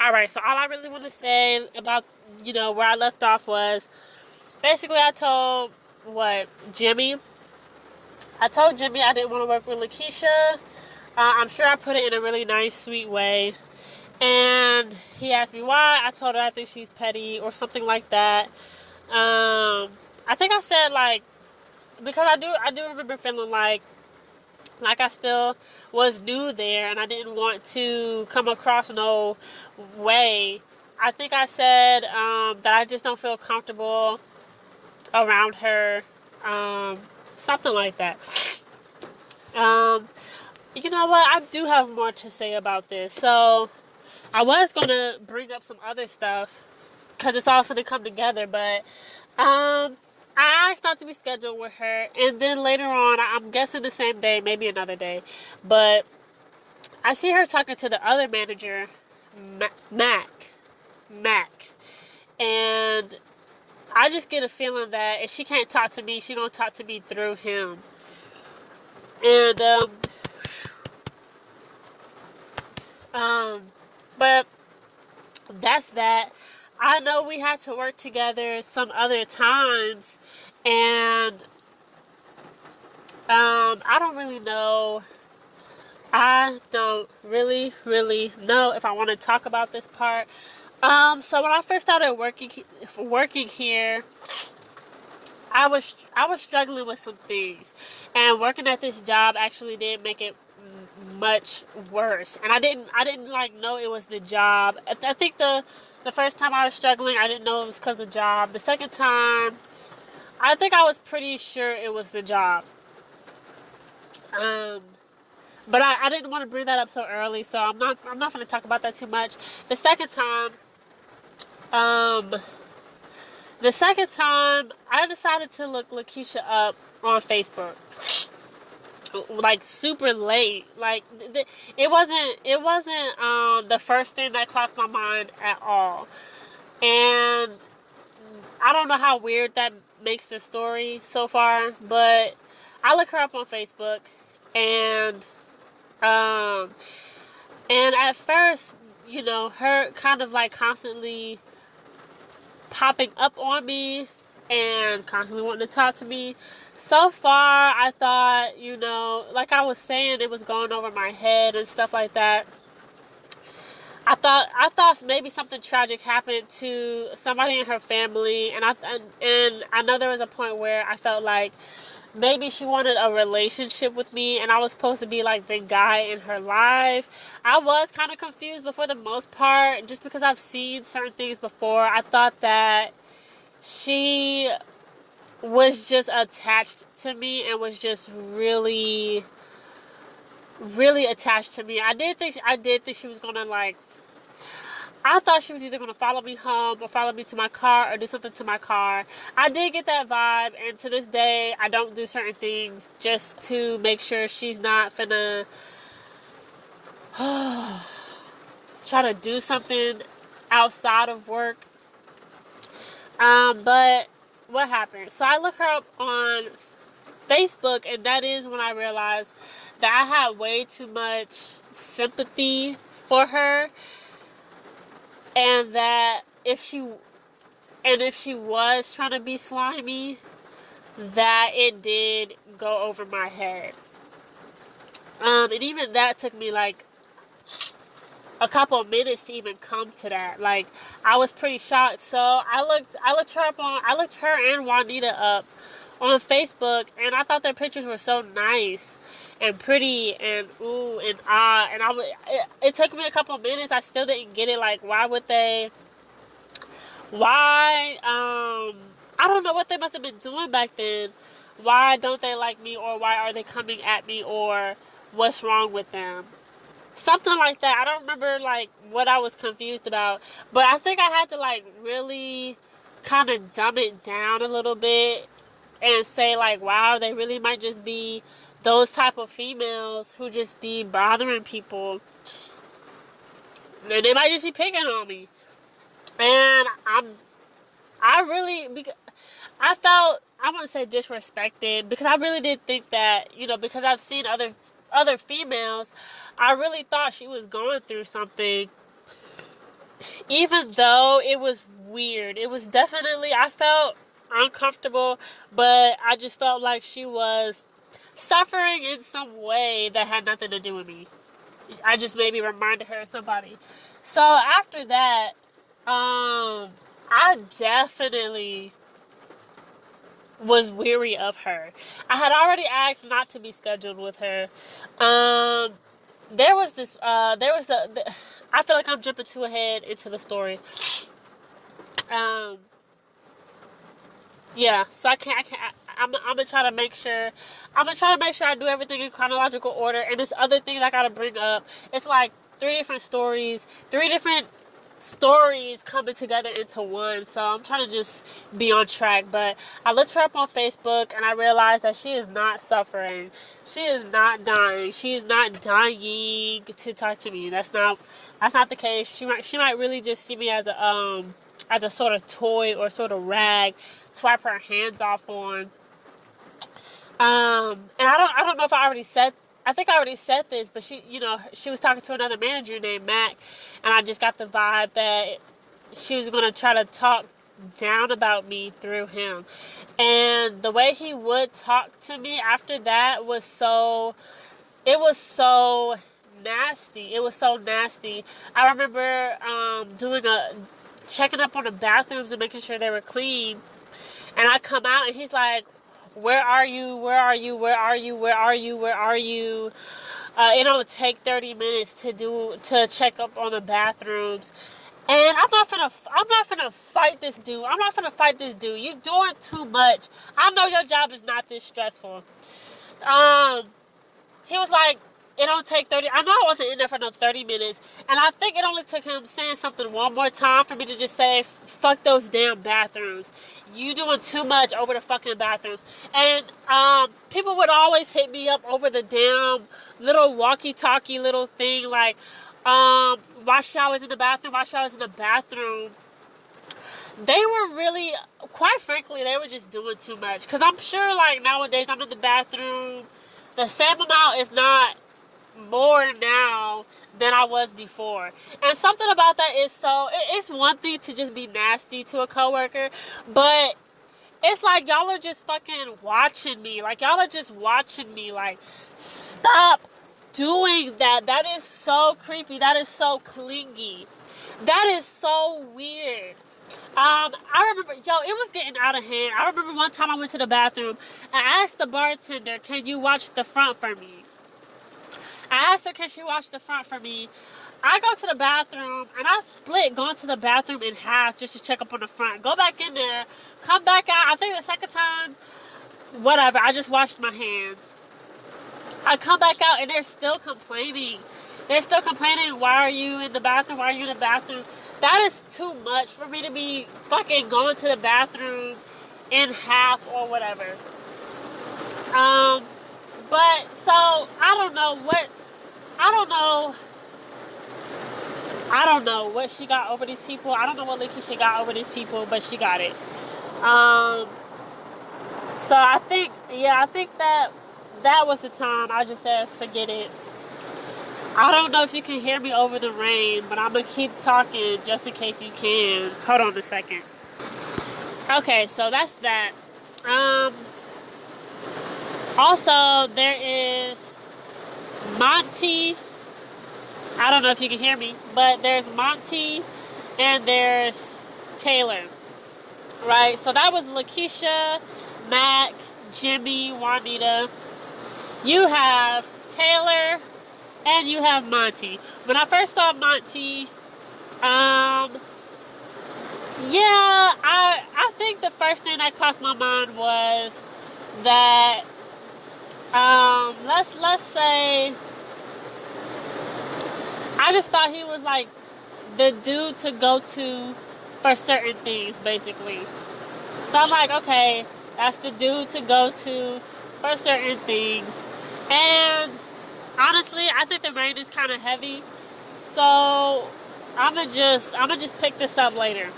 Alright, so all I really want to say about, where I left off was basically I told, Jimmy? I told Jimmy I didn't want to work with Lakeshia. I'm sure I put it in a really nice, sweet way. And he asked me why. I told her I think she's petty or something like that. I think I said, like, because I do remember feeling like I still was new there and I didn't want to come across no way. I think I said that I just don't feel comfortable around her, um, something like that. Um, you know what? I do have more to say about this. So I was gonna bring up some other stuff because it's all gonna come together, but I asked not to be scheduled with her, and then later on, I'm guessing the same day, maybe another day, but I see her talking to the other manager, Mac, and I just get a feeling that if she can't talk to me, she gonna talk to me through him, and um, but that's that. I know we had to work together some other times, and I don't really know. I don't really know if I want to talk about this part. So when I first started working here, I was struggling with some things, and working at this job actually did make it much worse. And I didn't like know it was the job. I think the first time I was struggling, I didn't know it was because of the job. The second time, I think I was pretty sure it was the job. Um, but I didn't want to bring that up so early, so I'm not going to talk about that too much. The second time, um, the second time I decided to look Lakeisha up on Facebook, like super late. Like it wasn't the first thing that crossed my mind at all, and I don't know how weird that makes the story so far, but I look her up on Facebook, and um, and at first, her kind of like constantly popping up on me and constantly wanting to talk to me. So far, I thought, like I was saying, it was going over my head and stuff like that. I thought maybe something tragic happened to somebody in her family, and I know there was a point where I felt like maybe she wanted a relationship with me, and I was supposed to be like the guy in her life. I was kind of confused, but for the most part, just because I've seen certain things before, I thought that she was just attached to me and was just really, really attached to me. I did think she was gonna, like, I thought she was either gonna follow me home or follow me to my car or do something to my car. I did get that vibe, and to this day, I don't do certain things just to make sure she's not finna try to do something outside of work. But what happened? So I look her up on Facebook, and that is when I realized that I had way too much sympathy for her, and that if she was trying to be slimy, that it did go over my head. And even that took me like a couple of minutes to even come to that. Like, I was pretty shocked. So I looked her and Juanita up on Facebook, and I thought their pictures were so nice and pretty and ooh and ah. And it took me a couple of minutes. I still didn't get it. Like, why would they? Why? I don't know what they must have been doing back then. Why don't they like me, or why are they coming at me, or what's wrong with them? Something like that. I don't remember like what I was confused about, but I think I had to like really kind of dumb it down a little bit and say like, wow, they really might just be those type of females who just be bothering people, and they might just be picking on me. And I really, because I felt, I wouldn't say disrespected, because I really did think that, because I've seen other females, I really thought she was going through something, even though it was weird. It was definitely, I felt uncomfortable, but I just felt like she was suffering in some way that had nothing to do with me. I just maybe reminded her of somebody. So after that, I definitely was weary of her. I had already asked not to be scheduled with her. There was this, I feel like I'm jumping too ahead into the story. Yeah, so I'm gonna try to make sure, I do everything in chronological order. And this other thing that I gotta bring up, it's like three different stories coming together into one. So I'm trying to just be on track. But I looked her up on Facebook and I realized that she is not suffering. She is not dying. She is not dying to talk to me. That's not the case. She might really just see me as a sort of toy or sort of rag to wipe her hands off on. And I don't know if I think I already said this, but she was talking to another manager named Mac, and I just got the vibe that she was going to try to talk down about me through him. And the way he would talk to me after that was so nasty. It was so nasty. I remember checking up on the bathrooms and making sure they were clean. And I come out and he's like, where are you? Where are you? Where are you? Where are you? Where are you? It'll take 30 minutes to check up on the bathrooms. And I'm not finna fight this dude. I'm not finna fight this dude. You doing too much. I know your job is not this stressful. He was like, it don't take 30. I know I wasn't in there for no 30 minutes. And I think it only took him saying something one more time for me to just say, fuck those damn bathrooms. You doing too much over the fucking bathrooms. And people would always hit me up over the damn little walkie-talkie little thing. Like, wash showers in the bathroom, wash showers in the bathroom. They were really, quite frankly, they were just doing too much. Because I'm sure, like, nowadays I'm in the bathroom the same amount, if not more now than I was before. And something about that is it's one thing to just be nasty to a coworker, but it's like y'all are just fucking watching me. Like, y'all are just watching me. Like, stop doing that. That is so creepy. That is so clingy. That is so weird. I remember, it was getting out of hand. I remember one time I went to the bathroom and I asked the bartender, can you watch the front for me? I asked her, can she watch the front for me? I go to the bathroom and I split going to the bathroom in half just to check up on the front. Go back in there, come back out. I think the second time, whatever, I just washed my hands. I come back out and they're still complaining. They're still complaining, why are you in the bathroom? Why are you in the bathroom? That is too much for me to be fucking going to the bathroom in half or whatever. But, so, I don't know what she got over these people. I don't know what Lakeshia got over these people, but she got it. So I think that was the time I just said, forget it. I don't know if you can hear me over the rain, but I'm going to keep talking just in case you can. Hold on a second. Okay, so that's that. Also, there is Monty. I don't know if you can hear me, but there's Monty and there's Taylor. Right? So that was Lakeshia, Mac, Jimmy, Juanita. You have Taylor and you have Monty. When I first saw Monty, I think the first thing that crossed my mind was that, let's say, I just thought he was like the dude to go to for certain things, basically. So I'm like, okay, that's the dude to go to for certain things. And honestly, I think the rain is kind of heavy, so I'ma just pick this up later.